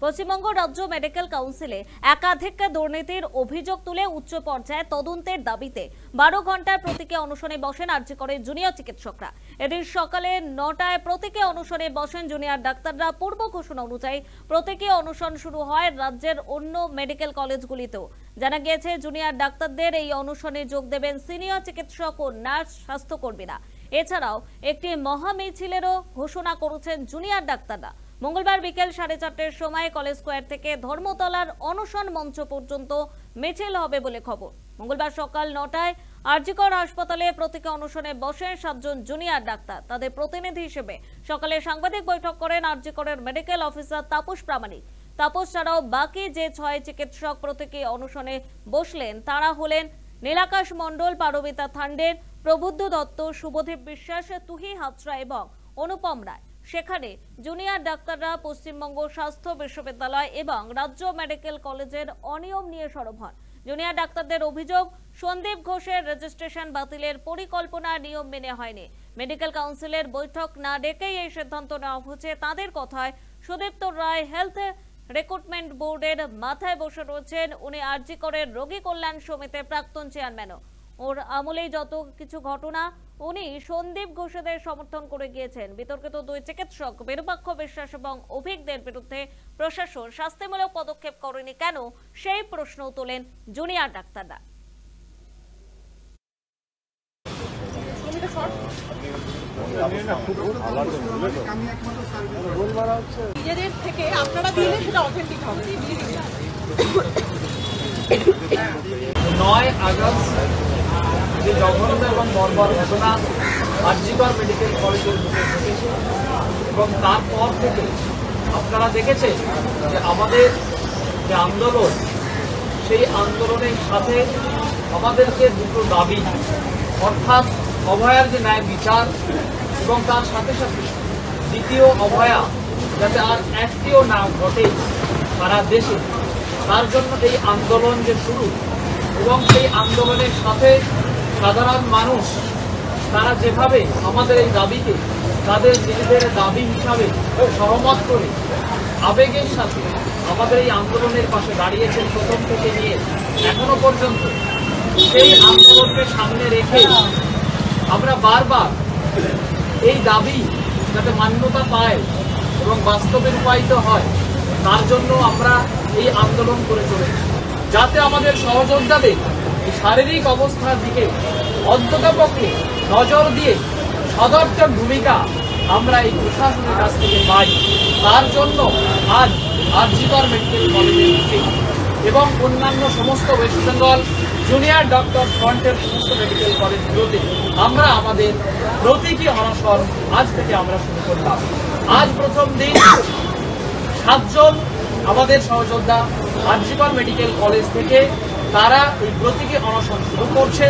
পশ্চিমবঙ্গ রাজ্য মেডিকেল কাউন্সিলে একাধিক দুর্নীতির অভিযোগ তুলে উচ্চ পর্যায়ে তদন্তের দাবিতে 12 ঘন্টার প্রতীকী অনশনে বসেন আরজি করের জুনিয়র চিকিৎসকরা। এদিন সকালে 9টায় প্রতীকী অনশনে বসেন জুনিয়র ডাক্তাররা। পূর্ব ঘোষণা অনুযায়ী প্রতীকী অনশন শুরু হয় রাজ্যের অন্য মেডিকেল কলেজগুলিতেও। জানা গিয়েছে, জুনিয়র ডাক্তারদের এই অনশনে যোগ দেবেন সিনিয়র চিকিৎসক ও নার্স স্বাস্থ্যকর্মীরা। এছাড়াও একটি মহামিছিলেরও ঘোষণা করেছেন জুনিয়র ডাক্তাররা। মঙ্গলবার বিকেল 4:30টার সময় কলেজ স্কোয়ার থেকে ধর্মতলার অনশন মঞ্চ পর্যন্ত মিছিল হবে বলে খবর। মঙ্গলবার সকাল 9টায় আরজি কর হাসপাতালে প্রতীকী অনশনে বসেন 7 জন জুনিয়র ডাক্তার। তাদের প্রতিনিধি হিসেবে সকালে সাংবাদিক বৈঠক করেন আরজি করের মেডিকেল অফিসার তাপস প্রামাণিক। তাপস ছাড়াও বাকি যে 6 চিকিৎসক প্রতীকী অনশনে বসলেন তারা হলেন নীলাকাশ মণ্ডল, পারমিতা থান্ডের, প্রবুদ্ধ দত্ত, শুভদীপ বিশ্বাস, তুহি হাজরা এবং অনুপম রায়। সেখানে জুনিয়র ডাক্তাররা পশ্চিমবঙ্গ স্বাস্থ্য বিশ্ববিদ্যালয় এবং রাজ্য মেডিকেল কলেজের অনিয়ম নিয়ে সরব হন। জুনিয়র ডাক্তারদের অভিযোগ, সন্দীপ ঘোষের রেজিস্ট্রেশন বাতিলের পরিকল্পনা নিয়ম মেনে হয়নি। মেডিকেল কাউন্সিলের বৈঠক না ডেকেই এই সিদ্ধান্ত নেওয়া হয়েছে তাদের কথায়। সুদীপ্ত রায় হেলথ রিক্রুটমেন্ট বোর্ডের মাথায় বসে রয়েছেন। উনি আরজি করের রোগী কল্যাণ সমিতির প্রাক্তন চেয়ারম্যানও। ওর আমলেই যত কিছু ঘটনা, উনি সন্দীপ ঘোষদের সমর্থন করে গিয়েছেন। বিতর্কিত 2 চিকিৎসক বিরূপাক্ষ বিশ্বাস এবং অভিজ্ঞদের বিরুদ্ধে প্রশাসন শাস্তিমূলক পদক্ষেপ করেনি কেন, সেই প্রশ্ন তোলেন জুনিয়র ডাক্তাররা। নিজেদের থেকে আপনারা দিলে সেটা অথেন্টিক হবে। 9 আগস্ট যে জঘন্য এবং বর্বর ঘটনা আরজি কর মেডিকেল কলেজের বুকে ঘটেছে এবং তারপর থেকে আপনারা দেখেছেন যে আমাদের যে আন্দোলন, সেই আন্দোলনের সাথে আমাদেরকে দুটো দাবি, অর্থাৎ অভয়ার যে ন্যায় বিচার এবং তার সাথে সাথে দ্বিতীয় অভয়া যাতে আর একটিও না ঘটে সারা দেশে, তার জন্য এই আন্দোলন যে শুরু এবং সেই আন্দোলনের সাথে সাধারণ মানুষ তারা যেভাবে আমাদের এই দাবিকে তাদের নিজেদের দাবি হিসাবে সহমত করে আবেগের সাথে আমাদের এই আন্দোলনের পাশে দাঁড়িয়েছেন প্রথম থেকে নিয়ে এখনো পর্যন্ত, সেই আন্দোলনকে সামনে রেখে আমরা বারবার এই দাবি যাতে মান্যতা পায় এবং বাস্তবে রূপায়িত হয় তার জন্য আমরা এই আন্দোলন করে চলেছি, যাতে আমাদের সহযোদ্ধাদের শারীরিক অবস্থার দিকে অন্ততপক্ষে নজর দিয়ে সদর্থক ভূমিকা আমরা এই প্রশাসনের কাছ থেকে পাই। তার জন্য আজ আরজি কর মেডিকেল কলেজের বুকে এবং অন্যান্য সমস্ত ওয়েস্ট বেঙ্গল জুনিয়র ডক্টর ফ্রন্টের সমস্ত মেডিকেল কলেজগুলোতে আমরা আমাদের প্রতীকী অনশন আজ থেকে আমরা শুরু করলাম। আজ প্রথম দিন 7 জন আমাদের সহযোদ্ধা আরজি কর মেডিকেল কলেজ থেকে তারা এই প্রতীকী অনশন শুরু করছে।